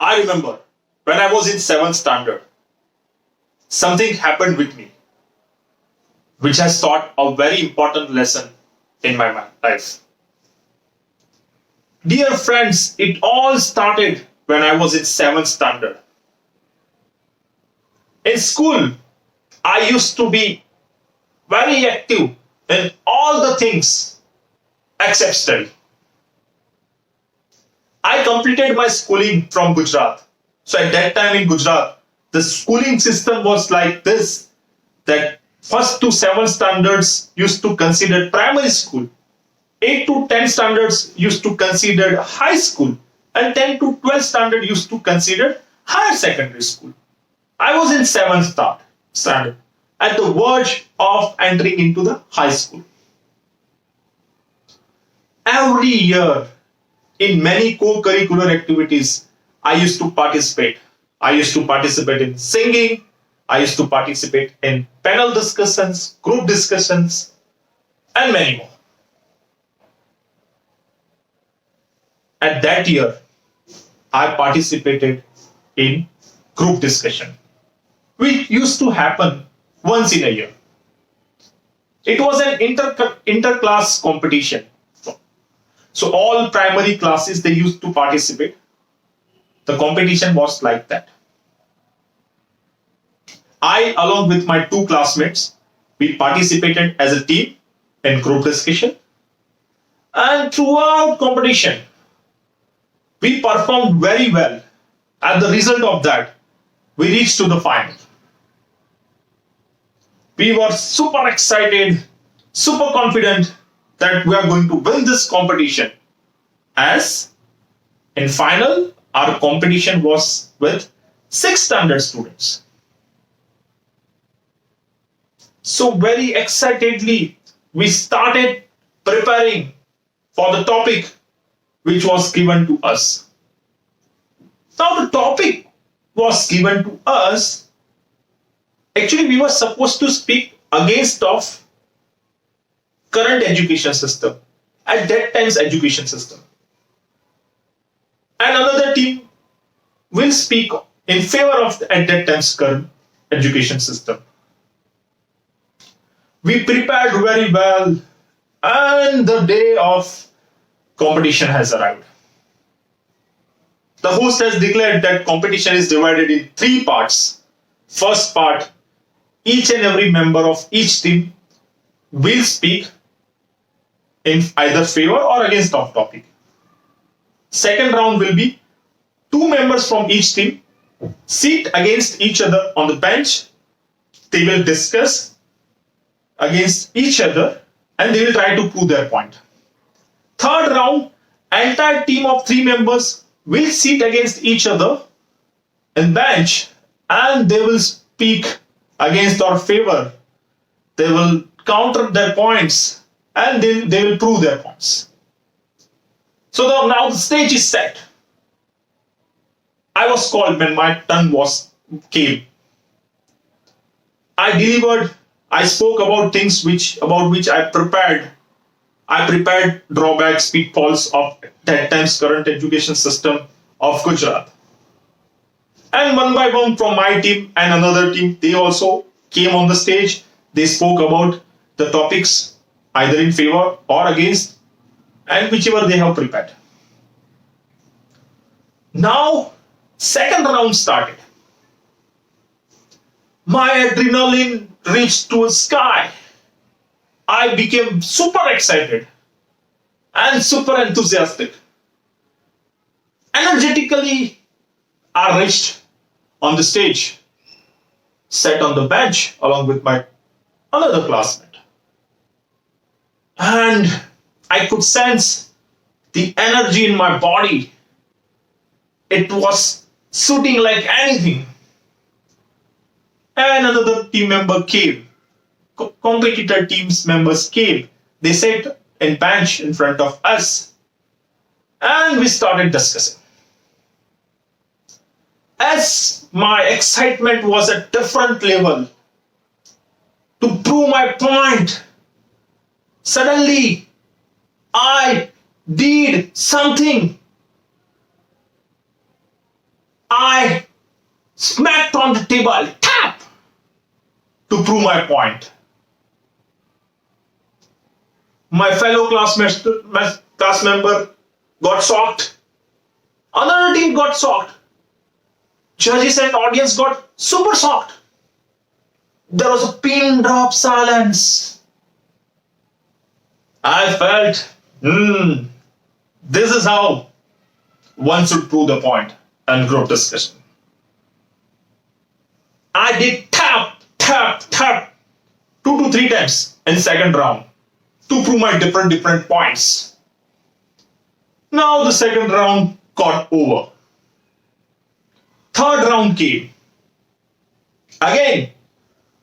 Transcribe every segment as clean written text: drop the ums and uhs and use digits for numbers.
I remember when I was in 7th standard, something happened with me which has taught a very important lesson in my life. Dear friends, it all started when I was in 7th standard. In school, I used to be very active in all the things except study. I completed my schooling from Gujarat. So at that time in Gujarat, the schooling system was like this, that first to 7 standards used to consider primary school, 8 to 10 standards used to consider high school, and 10 to 12 standard used to consider higher secondary school. I was in 7th standard at the verge of entering into the high school. Every year, in many co-curricular activities, I used to participate. I used to participate in singing. I used to participate in panel discussions, group discussions, and many more. At that year, I participated in group discussion, which used to happen once in a year. It was an inter-class competition. So all primary classes, they used to participate. The competition was like that. I, along with my 2 classmates, we participated as a team in group discussion. And throughout competition, we performed very well. And the result of that, we reached to the final. We were super excited, super confident that we are going to win this competition. As in final, our competition was with 6th standard students. So very excitedly, we started preparing for the topic which was given to us. Now the topic was given to us. Actually, we were supposed to speak against of current education system, at that time's education system. And another team will speak in favor of at that time's current education system. We prepared very well, and the day of competition has arrived. The host has declared that competition is divided in 3 parts. First part, each and every member of each team will speak in either favor or against of topic. Second round will be 2 members from each team sit against each other on the bench. They will discuss against each other and they will try to prove their point. Third round, entire team of 3 members will sit against each other in bench and they will speak against or favor. They will counter their points and they will prove their points. So now the stage is set. I was called when my turn came. I delivered. I spoke about things about which I prepared. I prepared drawbacks, pitfalls of that time's current education system of Gujarat. And one by one from my team and another team, they also came on the stage. They spoke about the topics either in favor or against, and whichever they have prepared. Now, second round started. My adrenaline reached to a sky. I became super excited and super enthusiastic. Energetically, I reached on the stage, sat on the bench along with my another classmate. And I could sense the energy in my body. It was shooting like anything. And another team member came. Competitor teams members came. They sat in bench in front of us. And we started discussing. As my excitement was at different level, to prove my point, suddenly I did something I smacked on the table, tap, to prove my point. My fellow class member got shocked. Another team got shocked. Judges and audience got super shocked. There was a pin drop silence. I felt, this is how one should prove the point and group discussion. I did tap, tap, tap 2 to 3 times in second round to prove my different points. Now the second round got over. Third round came. Again,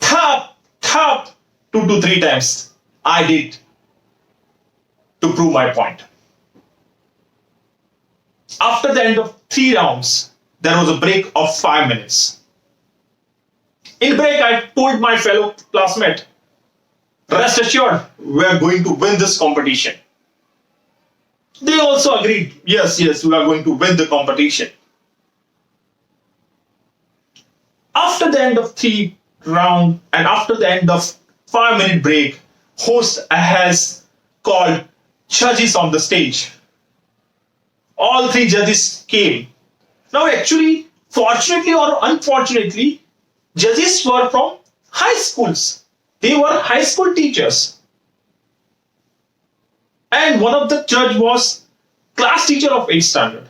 tap, tap 2 to 3 times. I did to prove my point. After the end of 3 rounds, there was a break of 5 minutes. In break, I told my fellow classmate, rest assured, we are going to win this competition. They also agreed, yes, we are going to win the competition. After the end of 3 round and after the end of 5-minute break, host has called judges on the stage. All 3 judges came. Now actually, fortunately or unfortunately, judges were from high schools. They were high school teachers. And one of the judge was class teacher of 8th standard,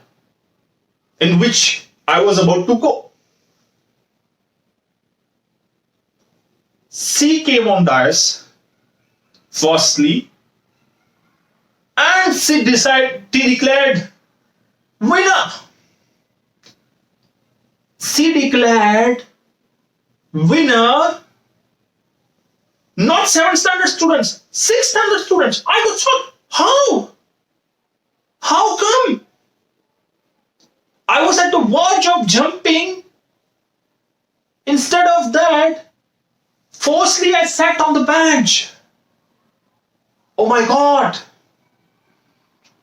in which I was about to go. She came on dais, firstly, and she declared winner. She declared winner, not 7th standard students, 6th standard students. I got shocked. How? How come? I was at the verge of jumping. Instead of that, forcefully I sat on the bench. Oh my God.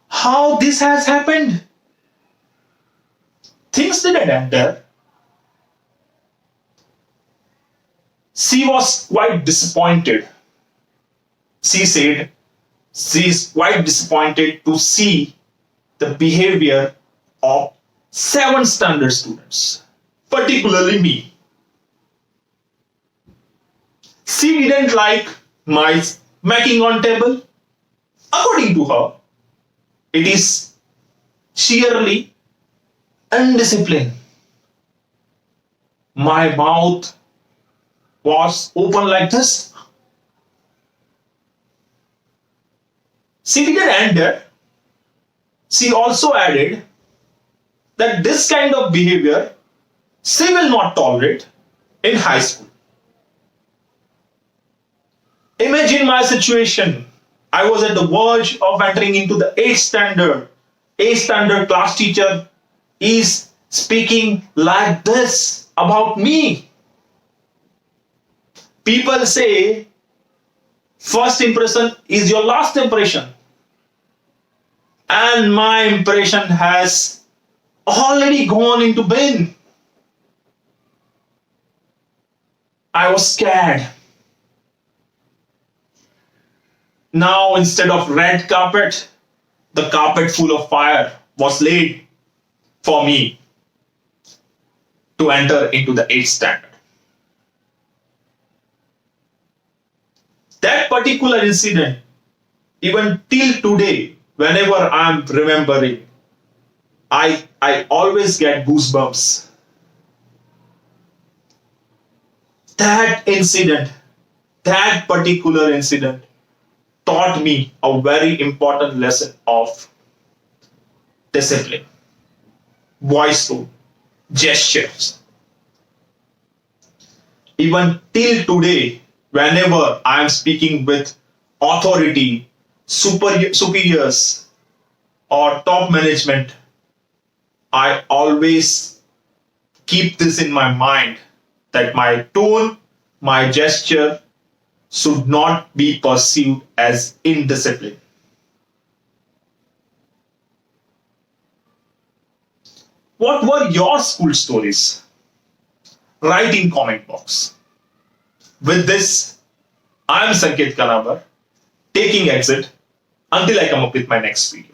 How this has happened? Things didn't end there. She was quite disappointed. She said she is quite disappointed to see the behavior of 7th standard students, particularly me. She didn't like my smacking on table. According to her, it is sheerly undisciplined. My mouth was open like this. She didn't end there. She also added that this kind of behavior she will not tolerate in high school. Imagine my situation. I was at the verge of entering into the 8th standard. 8th standard class teacher is speaking like this about me. People say first impression is your last impression. And my impression has already gone into bin. I was scared. Now instead of red carpet, the carpet full of fire was laid for me to enter into the 8th standard. That particular incident, even till today, whenever I'm remembering, I always get goosebumps. That incident, that particular incident taught me a very important lesson of discipline, voice tone, gestures. Even till today, whenever I am speaking with authority, superiors, or top management, I always keep this in my mind that my tone, my gesture should not be perceived as indiscipline. What were your school stories? Write in comment box. With this, I am Sanket Kalabar, taking exit until I come up with my next video.